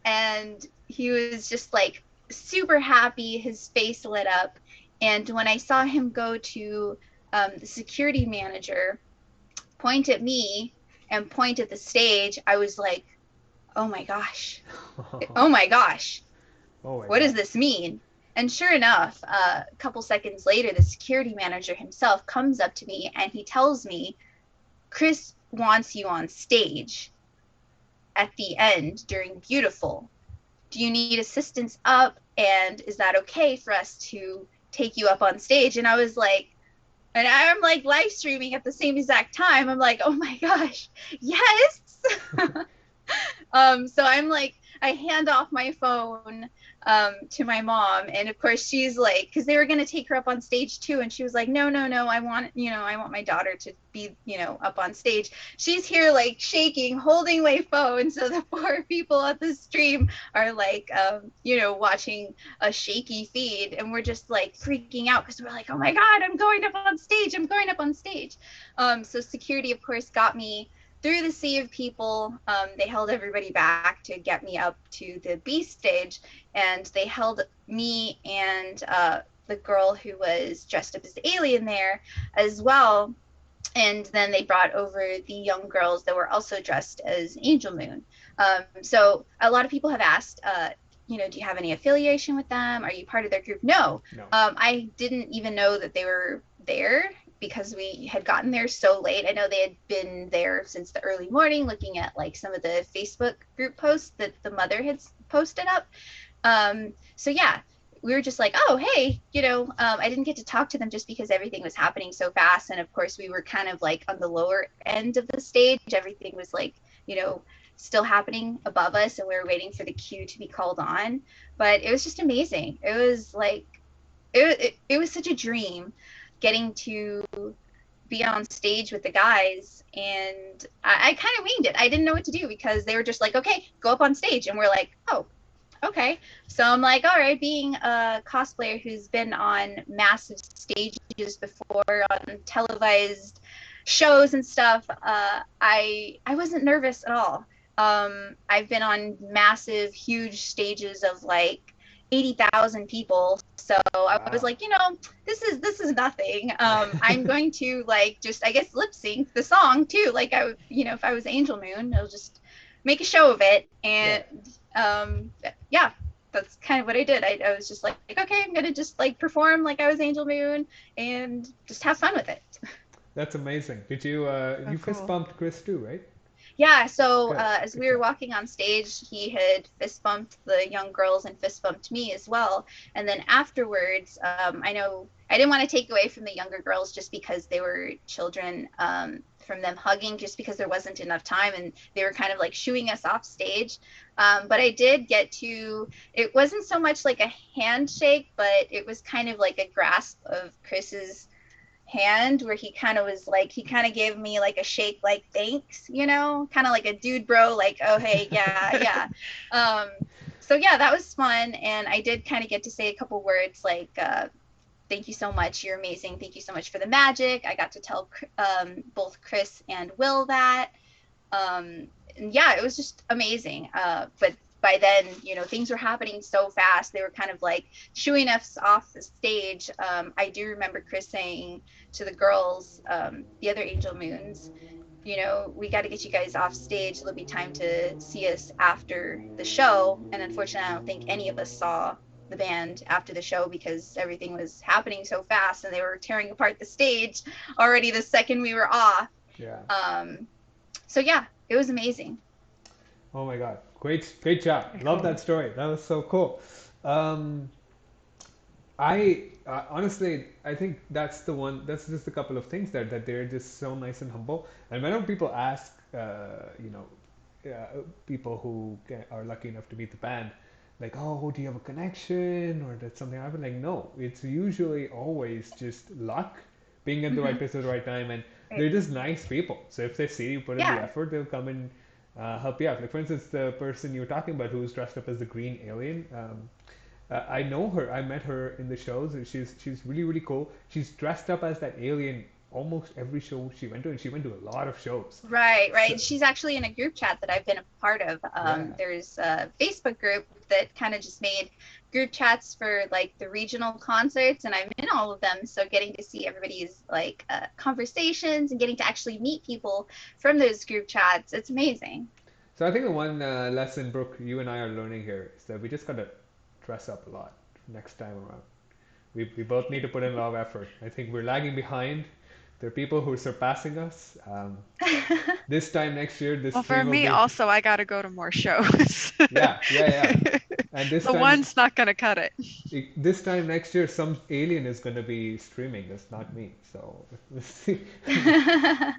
and he was just like super happy. His face lit up. And when I saw him go to the security manager, point at me and point at the stage, I was like, "Oh my gosh. Oh my gosh. Oh my What does God. this mean?" And sure enough, a couple seconds later, the security manager himself comes up to me and he tells me, "Chris wants you on stage at the end during Beautiful. Do you need assistance up? And is that okay for us to take you up on stage?" And I was like, and I'm like live streaming at the same exact time. I'm like, "Oh my gosh, yes." So I'm like, I hand off my phone to my mom, and of course she's like, because they were gonna take her up on stage too, and she was like, "No, no, no, I want my daughter to be, up on stage." She's here like shaking, holding my phone, so the poor people at the stream are like, watching a shaky feed, and we're just like freaking out because we're like, "Oh my God, I'm going up on stage! I'm going up on stage!" So security, of course, got me through the sea of people. They held everybody back to get me up to the B stage, and they held me and the girl who was dressed up as the alien there as well. And then they brought over the young girls that were also dressed as Angel Moon. So a lot of people have asked, do you have any affiliation with them? Are you part of their group? No. No. I didn't even know that they were there because we had gotten there so late. I know they had been there since the early morning looking at like some of the Facebook group posts that the mother had posted up. So yeah, we were just like, oh, hey, I didn't get to talk to them just because everything was happening so fast. And of course, we were kind of like on the lower end of the stage. Everything was like, still happening above us, and we were waiting for the cue to be called on. But it was just amazing. It was like, it was such a dream getting to be on stage with the guys. And I kind of winged it. I didn't know what to do because they were just like, okay, go up on stage. And we're like, oh, okay. So I'm like, all right, being a cosplayer who's been on massive stages before, on televised shows and stuff, I wasn't nervous at all. I've been on massive, huge stages of like 80,000 people. So I was like, this is nothing. I'm going to like just, I guess, lip sync the song too. Like I would, if I was Angel Moon, I'll just make a show of it. And yeah, that's kind of what I did. I was just like, okay, I'm gonna just like perform like I was Angel Moon and just have fun with it. That's amazing. Did you you fist bumped Chris too, right? Yeah, so Good. as we were walking on stage, he had fist bumped the young girls and fist bumped me as well. And then afterwards, I know I didn't want to take away from the younger girls just because they were children, from them hugging, just because there wasn't enough time and they were kind of like shooing us off stage. But I did get to, it wasn't so much like a handshake, but it was kind of like a grasp of Chris's hand where he kind of was like, he kind of gave me like a shake, like thanks, kind of like a dude bro, like, oh hey, yeah. So yeah, that was fun. And I did kind of get to say a couple words like, thank you so much, you're amazing, thank you so much for the magic. I got to tell both Chris and Will that. And yeah, it was just amazing. But by then, things were happening so fast. They were kind of like shooing us off the stage. I do remember Chris saying to the girls, the other Angel Moons, we got to get you guys off stage. There'll be time to see us after the show. And unfortunately, I don't think any of us saw the band after the show because everything was happening so fast and they were tearing apart the stage already the second we were off. Yeah. So yeah, it was amazing. Oh my God. Great job. Love that story. That was so cool. I honestly, I think that's the one. That's just a couple of things that they're just so nice and humble. And whenever people ask, people who are lucky enough to meet the band, like, oh, do you have a connection or did something happen? Like, no, it's usually always just luck, being at the right place at the right time, and they're just nice people. So if they see you put in the effort, they'll come and help you out. Like for instance, the person you were talking about who was dressed up as the green alien. I know her. I met her in the shows. And she's really really cool. She's dressed up as that alien almost every show she went to, and she went to a lot of shows. Right. So, she's actually in a group chat that I've been a part of. There's a Facebook group that kind of just made group chats for like the regional concerts, and I'm in all of them. So getting to see everybody's like conversations and getting to actually meet people from those group chats, it's amazing. So I think the one lesson, Brooke, you and I are learning here is that we just gotta dress up a lot next time around. We both need to put in a lot of effort. I think we're lagging behind. There are people who are surpassing us. This time next year, this well, for stream will me be... also, I got to go to more shows. Yeah. And this the time, one's not gonna cut it. This time next year, some alien is gonna be streaming. That's not me. So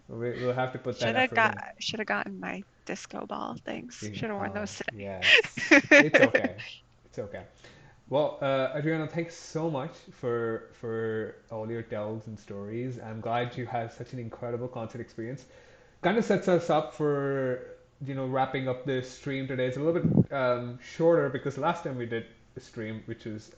we'll have to put that effort in. Should have gotten my disco ball things. Should have worn those today. Yes, it's okay. It's okay. Well, Adriana, thanks so much for all your tells and stories. I'm glad you had such an incredible concert experience. Kind of sets us up for wrapping up this stream today. It's a little bit shorter because last time we did a stream, which was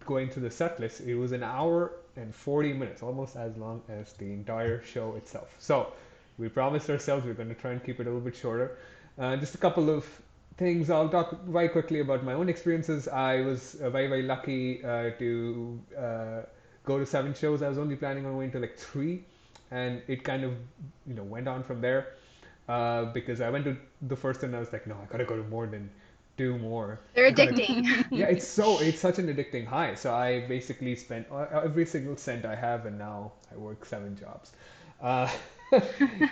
going through the set list, it was an hour and 40 minutes, almost as long as the entire show itself. So we promised ourselves we're going to try and keep it a little bit shorter. Just a couple of things. I'll talk very quickly about my own experiences. I was very lucky to go to 7 shows. I was only planning on going to like three, and it kind of went on from there. Because I went to the first and I was like, no, I gotta go to more than two more. They're I gotta. addicting. Yeah, it's such an addicting high. So I basically spent every single cent I have, and now I work 7 jobs. Uh,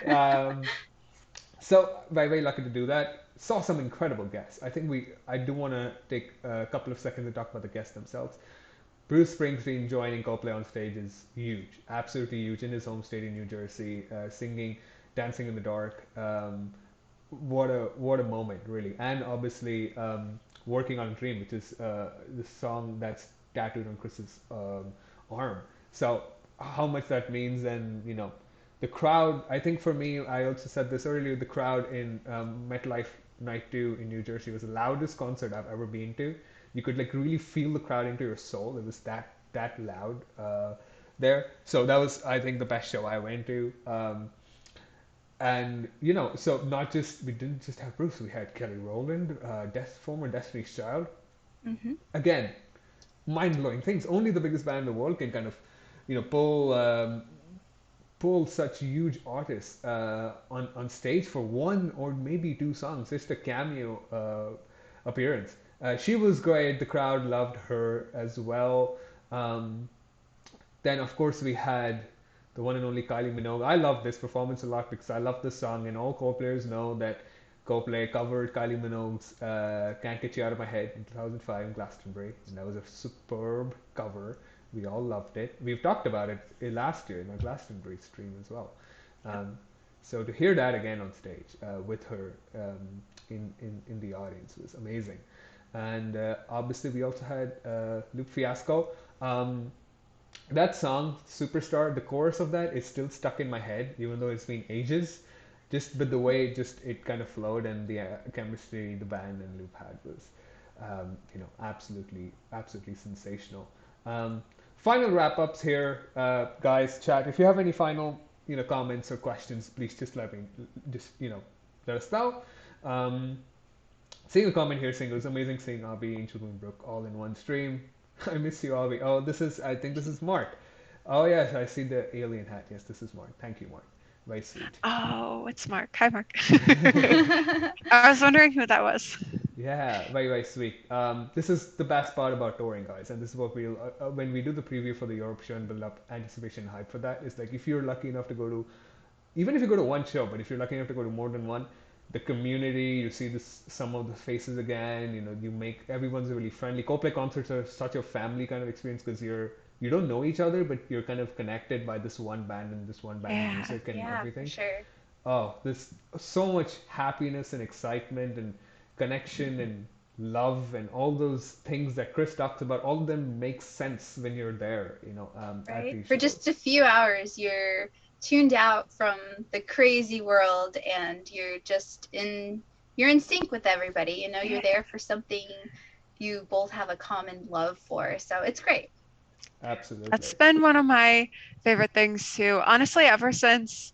um, so very lucky to do that. Saw some incredible guests. I do want to take a couple of seconds to talk about the guests themselves. Bruce Springsteen joining Coldplay on stage is huge, absolutely huge, in his home state in New Jersey, singing, dancing in the dark. What a moment, really, and obviously working on Dream, which is the song that's tattooed on Chris's arm. So how much that means, and the crowd. I think for me, I also said this earlier. The crowd in MetLife Night 2 in New Jersey was the loudest concert I've ever been to. You could like really feel the crowd into your soul. It was that loud there. So that was, I think, the best show I went to. And so not just we didn't just have Bruce. We had Kelly Rowland, former Destiny's Child. Hmm. Again, mind blowing things. Only the biggest band in the world can kind of, pull such huge artists on stage for one or maybe two songs, just a cameo appearance. She was great. The crowd loved her as well. Um, then of course we had the one and only Kylie Minogue. I love this performance a lot because I love this song, and all co-players know that Coldplay covered Kylie Minogue's "Can't Get You Out of My Head" in 2005 in Glastonbury, and that was a superb cover. We all loved it. We've talked about it last year in our Glastonbury stream as well. Um, so to hear that again on stage with her in the audience was amazing. And obviously we also had Luke Fiasco. Um, that song, Superstar, the chorus of that is still stuck in my head, even though it's been ages. Just but the way it kind of flowed, and the chemistry the band and Loop had was, absolutely sensational. Um, Final wrap ups here, guys. Chat. If you have any final comments or questions, please just let us know. Um, Seeing a comment here saying it was amazing seeing Abhi, Angel and Brooke all in one stream. I miss you, Abhi. Oh, I think this is Mark. Oh, yes, I see the alien hat. Yes, this is Mark. Thank you, Mark. Very sweet. Oh, it's Mark. Hi, Mark. I was wondering who that was. Yeah, very sweet. This is the best part about touring, guys, and this is what we'll when we do the preview for the Europe show and build up anticipation and hype for that. Is like if you're lucky enough to go to, even if you go to one show, but if you're lucky enough to go to more than one, the community, you see some of the faces again. You make everyone's really friendly. Coldplay concerts are such a family kind of experience because you don't know each other, but you're kind of connected by this one band and this one band Yeah. music and Yeah, for everything. sure. Oh, there's so much happiness and excitement and connection and love and all those things that Chris talks about. All of them make sense when you're there, at Right? these For just shows. a few hours, you're tuned out from the crazy world and you're in sync with everybody. You're there for something you both have a common love for. So it's great. Absolutely. That's been one of my favorite things too. Honestly, ever since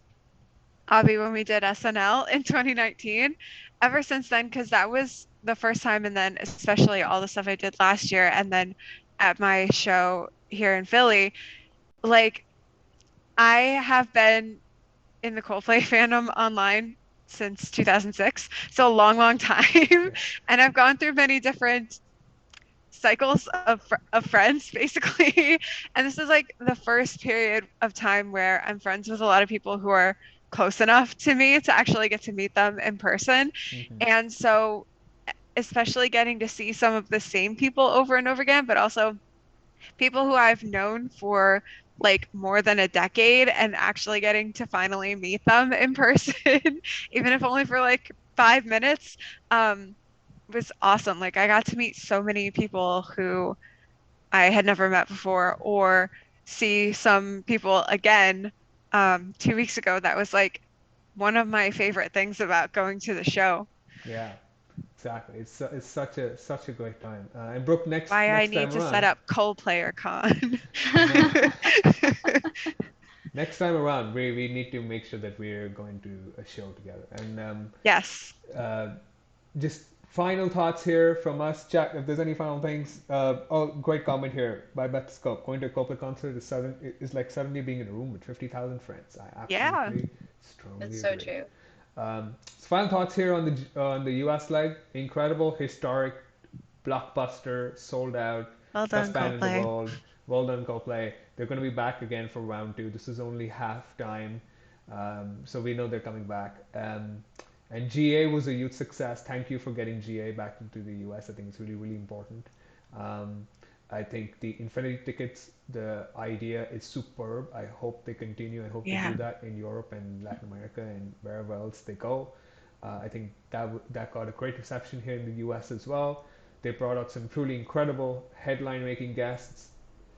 Abhi, when we did SNL in 2019, ever since then, because that was the first time, and then especially all the stuff I did last year, and then at my show here in Philly, like I have been in the Coldplay fandom online since 2006, so a long time, Yeah. and I've gone through many different cycles of friends basically. And this is like the first period of time where I'm friends with a lot of people who are close enough to me to actually get to meet them in person. Hmm. And so especially getting to see some of the same people over and over again, but also people who I've known for like more than a decade and actually getting to finally meet them in person, even if only for like 5 minutes, um, was awesome. Like I got to meet so many people who I had never met before, or see some people again 2 weeks ago. That was like one of my favorite things about going to the show. Yeah. Exactly. It's such a great time. And Brooke, next Why I next need time to set around, up Coldplayer Con. next time around, we need to make sure that we're going to a show together. And Yes. uh, just Final thoughts here from us. Chat if there's any final things. Oh, great comment here by Beth Scope. Going to a Coldplay concert is like suddenly being in a room with 50,000 friends. I Yeah. absolutely That's strongly so agree. true. So final thoughts here on the US leg. Incredible, historic, blockbuster, sold out, Well best done, band in the Coldplay. world. Well done, Coldplay. They're going to be back again for round two. This is only half time, so we know they're coming back. And GA was a huge success. Thank you for getting GA back into the US. I think it's really, really important. Um, I think the Infinity tickets, the idea is superb. I hope they continue. I hope they Yeah. do that in Europe and Latin America and wherever else they go. I think that got a great reception here in the US as well. They brought out some truly incredible headline-making guests.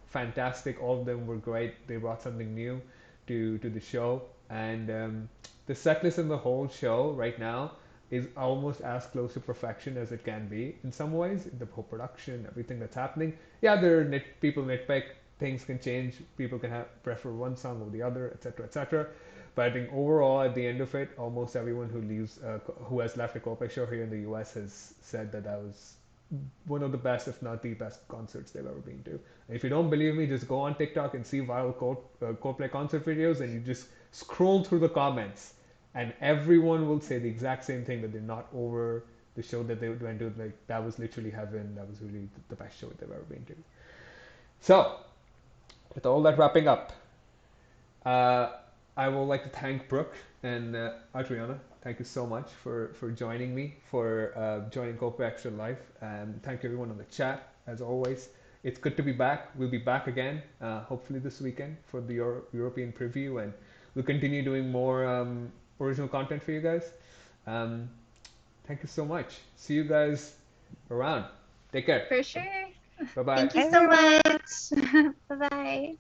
Fantastic, all of them were great. They brought something new to the show, and the set list in the whole show right now is almost as close to perfection as it can be in some ways. The whole production, everything that's happening. Yeah, people nitpick. Things can change. People can prefer one song over the other, etc., etc. But I think overall, at the end of it, almost everyone who has left a Coldplay show here in the U.S. has said that that was one of the best, if not the best, concerts they've ever been to. And if you don't believe me, just go on TikTok and see viral Coldplay concert videos, and you just scroll through the comments, and everyone will say the exact same thing, that they're not over the show that they went to. Like, that was literally heaven. That was really the best show they've ever been to. So, with all that wrapping up, uh, I would like to thank Brooke and Adriana. Thank you so much for joining me, for joining ColdplayXtra Live. And thank you everyone on the chat, as always. It's good to be back. We'll be back again, hopefully this weekend for the European preview. And we'll continue doing more original content for you guys. Um, Thank you so much. See you guys around. Take care. For sure. Bye bye. Thank you Bye, so everyone. much. Bye bye.